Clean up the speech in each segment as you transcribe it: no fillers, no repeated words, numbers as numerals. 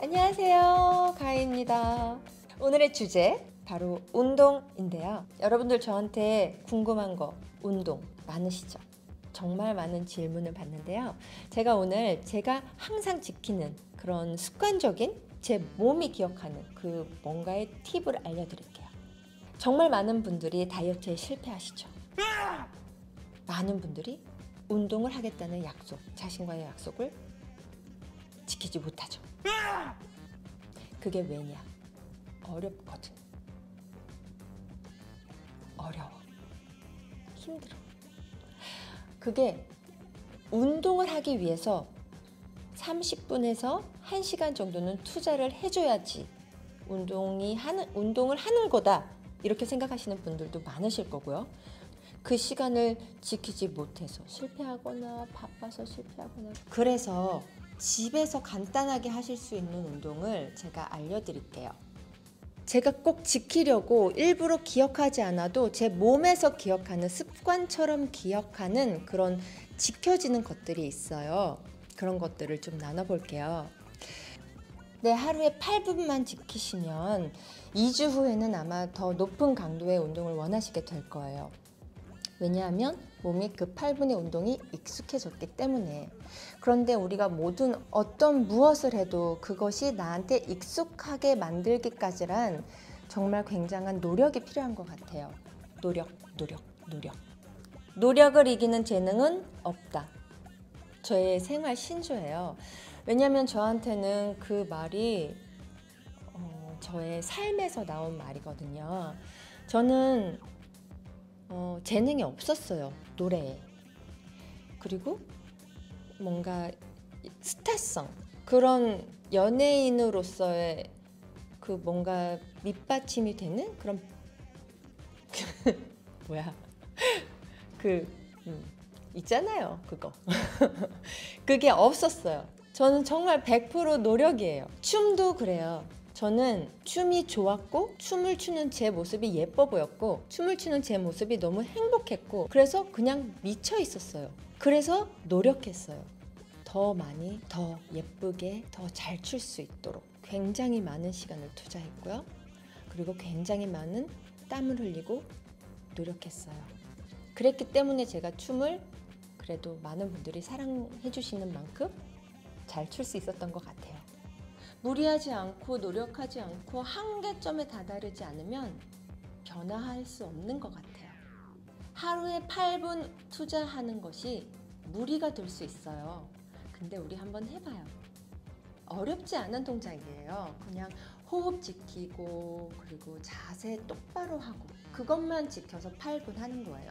안녕하세요, 가희입니다. 오늘의 주제 바로 운동인데요. 여러분들 저한테 궁금한 거 운동 많으시죠? 정말 많은 질문을 받는데요. 제가 오늘 제가 항상 지키는 그런 습관적인 제 몸이 기억하는 그 뭔가의 팁을 알려드릴게요. 정말 많은 분들이 다이어트에 실패하시죠. 많은 분들이 운동을 하겠다는 약속, 자신과의 약속을 지키지 못하죠. 그게 왜냐? 어렵거든. 어려워. 힘들어. 그게 운동을 하기 위해서 30분에서 1시간 정도는 투자를 해줘야지 운동을 하는 거다. 이렇게 생각하시는 분들도 많으실 거고요. 그 시간을 지키지 못해서 실패하거나 바빠서 실패하거나 그래서 집에서 간단하게 하실 수 있는 운동을 제가 알려드릴게요. 제가 꼭 지키려고 일부러 기억하지 않아도 제 몸에서 기억하는 습관처럼 기억하는 그런 지켜지는 것들이 있어요. 그런 것들을 좀 나눠볼게요. 네, 하루에 8분만 지키시면 2주 후에는 아마 더 높은 강도의 운동을 원하시게 될 거예요. 왜냐하면 몸이 그 8분의 운동이 익숙해졌기 때문에. 그런데 우리가 모든 어떤 무엇을 해도 그것이 나한테 익숙하게 만들기까지란 정말 굉장한 노력이 필요한 것 같아요. 노력. 노력을 이기는 재능은 없다. 저의 생활 신조예요. 왜냐하면 저한테는 그 말이 저의 삶에서 나온 말이거든요. 저는 재능이 없었어요, 노래에. 그리고 뭔가 스타성, 그런 연예인으로서의 그 뭔가 밑받침이 되는 그런 뭐야 있잖아요, 그거. 그게 없었어요. 저는 정말 100% 노력이에요. 춤도 그래요. 저는 춤이 좋았고 춤을 추는 제 모습이 예뻐 보였고 춤을 추는 제 모습이 너무 행복했고 그래서 그냥 미쳐 있었어요. 그래서 노력했어요. 더 많이, 더 예쁘게, 더 잘 출 수 있도록 굉장히 많은 시간을 투자했고요. 그리고 굉장히 많은 땀을 흘리고 노력했어요. 그랬기 때문에 제가 춤을 그래도 많은 분들이 사랑해 주시는 만큼 잘 출 수 있었던 것 같아요. 무리하지 않고 노력하지 않고 한계점에 다다르지 않으면 변화할 수 없는 것 같아요. 하루에 8분 투자하는 것이 무리가 될 수 있어요. 근데 우리 한번 해봐요. 어렵지 않은 동작이에요. 그냥 호흡 지키고 그리고 자세 똑바로 하고 그것만 지켜서 8분 하는 거예요.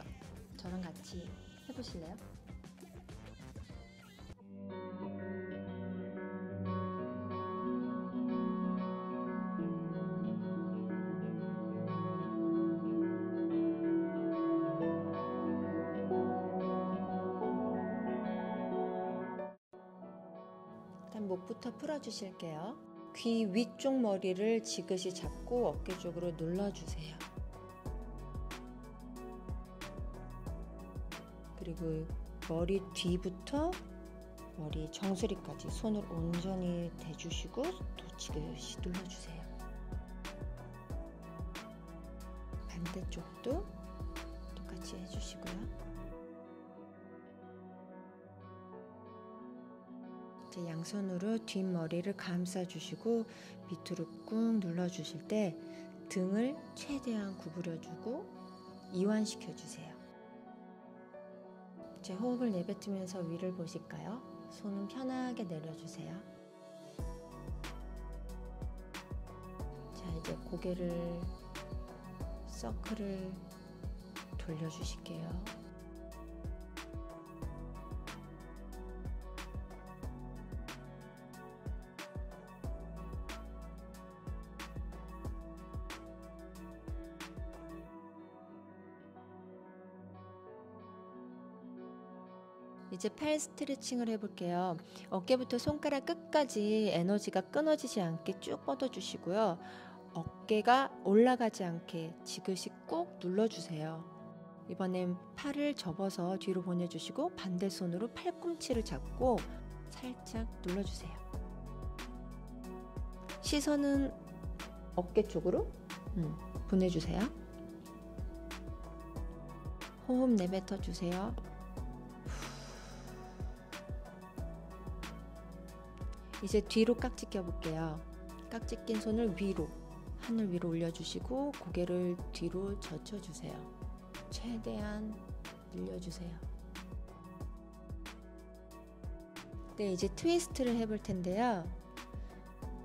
저랑 같이 해보실래요? 일단 목부터 풀어주실게요. 귀 위쪽 머리를 지그시 잡고 어깨 쪽으로 눌러주세요. 그리고 머리 뒤부터 머리 정수리까지 손을 온전히 대주시고 또 지그시 눌러주세요. 반대쪽도 똑같이 해주시고요. 이제 양손으로 뒷머리를 감싸주시고 밑으로 꾹 눌러주실 때 등을 최대한 구부려주고 이완시켜주세요. 제 호흡을 내뱉으면서 위를 보실까요? 손은 편하게 내려주세요. 자, 이제 고개를 서클을 돌려주실게요. 이제 팔 스트레칭을 해볼게요. 어깨부터 손가락 끝까지 에너지가 끊어지지 않게 쭉 뻗어주시고요. 어깨가 올라가지 않게 지그시 꾹 눌러주세요. 이번엔 팔을 접어서 뒤로 보내주시고 반대 손으로 팔꿈치를 잡고 살짝 눌러주세요. 시선은 어깨 쪽으로 보내주세요. 호흡 내뱉어 주세요. 이제 뒤로 깍지 껴볼게요. 깍지 낀 손을 위로, 하늘 위로 올려주시고 고개를 뒤로 젖혀주세요. 최대한 늘려주세요. 네, 이제 트위스트를 해볼 텐데요.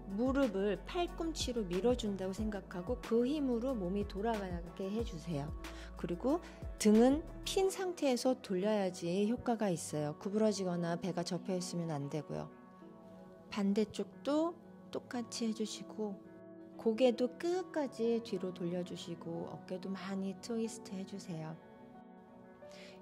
무릎을 팔꿈치로 밀어준다고 생각하고 그 힘으로 몸이 돌아가게 해주세요. 그리고 등은 핀 상태에서 돌려야지 효과가 있어요. 구부러지거나 배가 접혀 있으면 안 되고요. 반대쪽도 똑같이 해주시고 고개도 끝까지 뒤로 돌려주시고 어깨도 많이 트위스트 해주세요.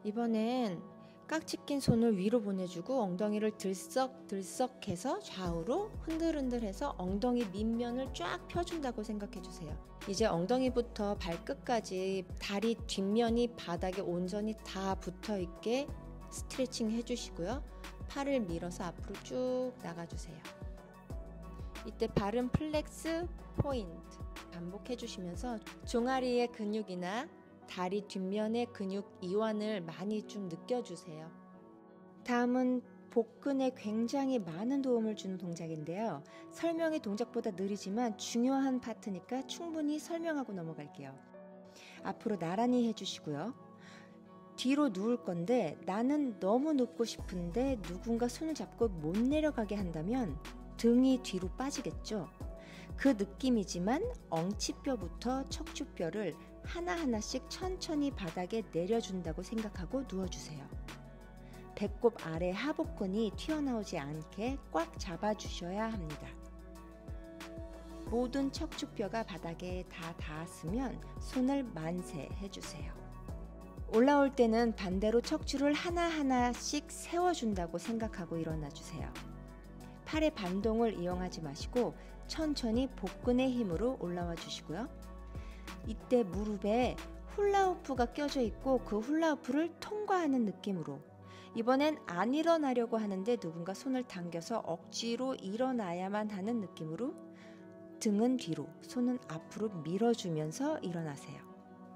이번엔 깍지 낀 손을 위로 보내주고 엉덩이를 들썩들썩해서 좌우로 흔들흔들해서 엉덩이 밑면을 쫙 펴준다고 생각해주세요. 이제 엉덩이부터 발끝까지 다리 뒷면이 바닥에 온전히 다 붙어있게 스트레칭 해주시고요. 팔을 밀어서 앞으로 쭉 나가주세요. 이때 발은 플렉스 포인트 반복해주시면서 종아리의 근육이나 다리 뒷면의 근육 이완을 많이 좀 느껴주세요. 다음은 복근에 굉장히 많은 도움을 주는 동작인데요. 설명이 동작보다 느리지만 중요한 파트니까 충분히 설명하고 넘어갈게요. 앞으로 나란히 해주시고요. 뒤로 누울 건데 나는 너무 눕고 싶은데 누군가 손을 잡고 못 내려가게 한다면 등이 뒤로 빠지겠죠. 그 느낌이지만 엉치뼈부터 척추뼈를 하나하나씩 천천히 바닥에 내려준다고 생각하고 누워주세요. 배꼽 아래 하복근이 튀어나오지 않게 꽉 잡아주셔야 합니다. 모든 척추뼈가 바닥에 다 닿았으면 손을 만세 해주세요. 올라올 때는 반대로 척추를 하나하나씩 세워준다고 생각하고 일어나주세요. 팔의 반동을 이용하지 마시고 천천히 복근의 힘으로 올라와 주시고요. 이때 무릎에 훌라후프가 껴져 있고 그 훌라후프를 통과하는 느낌으로 이번엔 안 일어나려고 하는데 누군가 손을 당겨서 억지로 일어나야만 하는 느낌으로 등은 뒤로, 손은 앞으로 밀어주면서 일어나세요.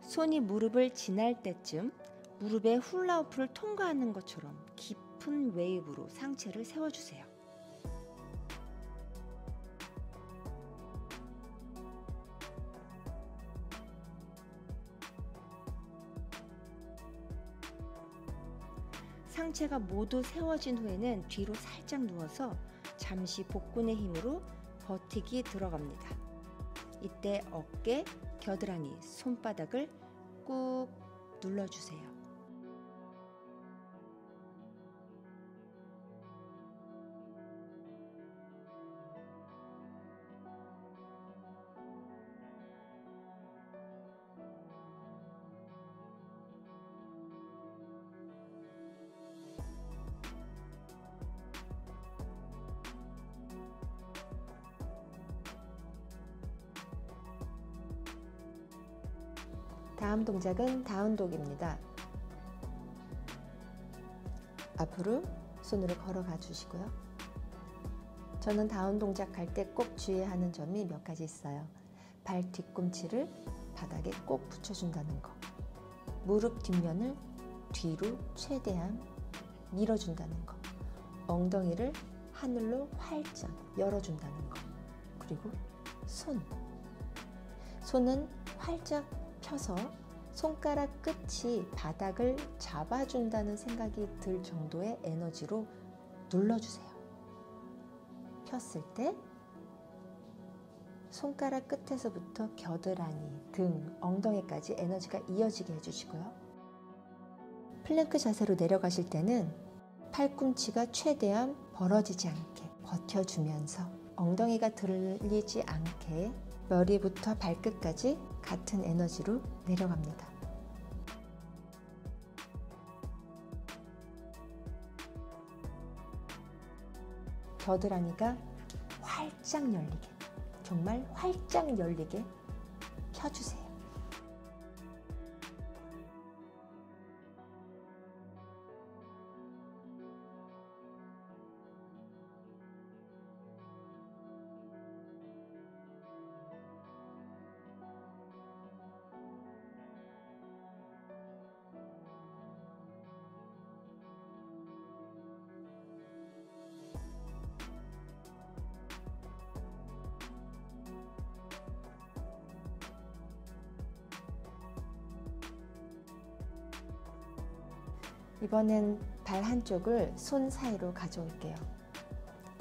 손이 무릎을 지날 때쯤 무릎에 훌라후프를 통과하는 것처럼 깊은 웨이브로 상체를 세워주세요. 상체가 모두 세워진 후에는 뒤로 살짝 누워서 잠시 복근의 힘으로 버티기 들어갑니다. 이때 어깨, 겨드랑이, 손바닥을 꾹 눌러주세요. 다음 동작은 다운독입니다. 앞으로 손으로 걸어가 주시고요. 저는 다운 동작 할 때 꼭 주의해야 하는 점이 몇 가지 있어요. 발 뒤꿈치를 바닥에 꼭 붙여준다는 거, 무릎 뒷면을 뒤로 최대한 밀어준다는 거, 엉덩이를 하늘로 활짝 열어준다는 거, 그리고 손은 활짝 펴서 손가락 끝이 바닥을 잡아준다는 생각이 들 정도의 에너지로 눌러주세요. 폈을 때 손가락 끝에서부터 겨드랑이, 등, 엉덩이까지 에너지가 이어지게 해주시고요. 플랭크 자세로 내려가실 때는 팔꿈치가 최대한 벌어지지 않게 버텨주면서 엉덩이가 들리지 않게 머리부터 발끝까지 같은 에너지로 내려갑니다. 겨드랑이가 활짝 열리게, 정말 활짝 열리게 펴주세요. 이번엔 발 한쪽을 손 사이로 가져올게요.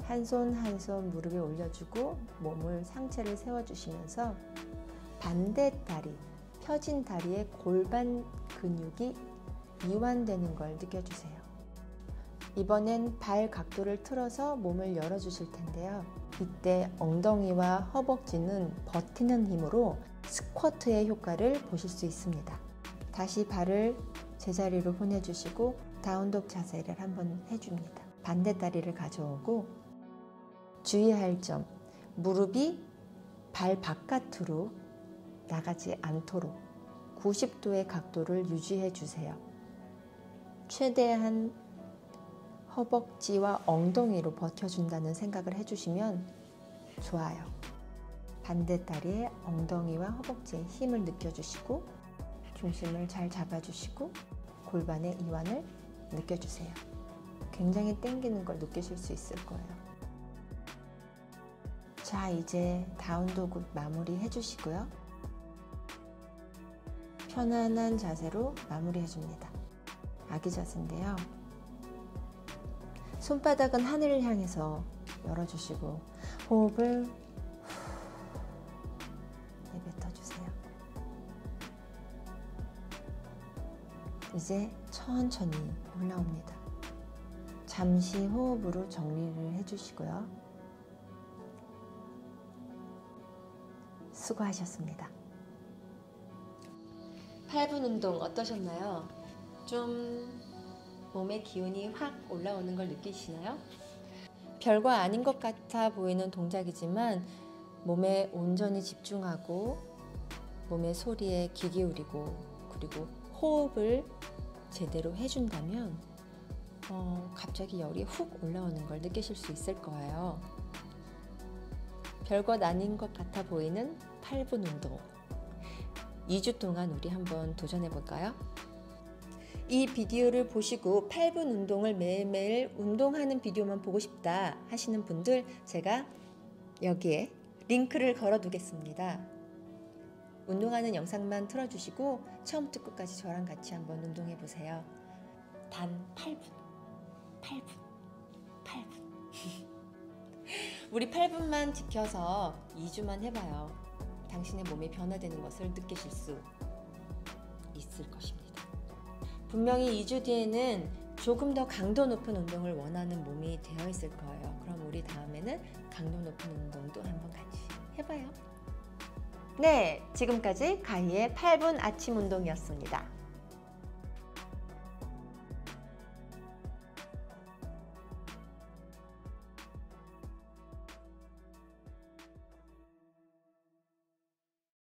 한 손 한 손 무릎에 올려주고 몸을 상체를 세워주시면서 반대 다리, 펴진 다리의 골반 근육이 이완되는 걸 느껴주세요. 이번엔 발 각도를 틀어서 몸을 열어주실 텐데요. 이때 엉덩이와 허벅지는 버티는 힘으로 스쿼트의 효과를 보실 수 있습니다. 다시 발을 제자리로 보내주시고 다운독 자세를 한번 해줍니다. 반대 다리를 가져오고 주의할 점, 무릎이 발 바깥으로 나가지 않도록 90도의 각도를 유지해 주세요. 최대한 허벅지와 엉덩이로 버텨준다는 생각을 해주시면 좋아요. 반대 다리에 엉덩이와 허벅지에 힘을 느껴주시고 중심을 잘 잡아주시고 골반의 이완을 느껴주세요. 굉장히 당기는 걸 느끼실 수 있을 거예요. 자, 이제 다운도그 마무리 해주시고요. 편안한 자세로 마무리 해줍니다. 아기 자세인데요. 손바닥은 하늘을 향해서 열어주시고 호흡을 내뱉어주세요. 이제 천천히 올라옵니다. 잠시 호흡으로 정리를 해주시고요. 수고하셨습니다. 8분 운동 어떠셨나요? 좀 몸의 기운이 확 올라오는 걸 느끼시나요? 별거 아닌 것 같아 보이는 동작이지만 몸에 온전히 집중하고 몸의 소리에 귀 기울이고 그리고 호흡을 제대로 해준다면 갑자기 열이 훅 올라오는 걸 느끼실 수 있을 거예요. 별것 아닌 것 같아 보이는 8분 운동 2주 동안 우리 한번 도전해 볼까요? 이 비디오를 보시고 8분 운동을 매일매일 운동하는 비디오만 보고 싶다 하시는 분들 제가 여기에 링크를 걸어 두겠습니다. 운동하는 영상만 틀어주시고 처음부터 끝까지 저랑 같이 한번 운동해 보세요. 단 8분 8분 우리 8분만 지켜서 2주만 해봐요. 당신의 몸이 변화되는 것을 느끼실 수 있을 것입니다. 분명히 2주 뒤에는 조금 더 강도 높은 운동을 원하는 몸이 되어 있을 거예요. 그럼 우리 다음에는 강도 높은 운동도 한번 같이 해봐요. 네, 지금까지 가희의 8분 아침 운동이었습니다.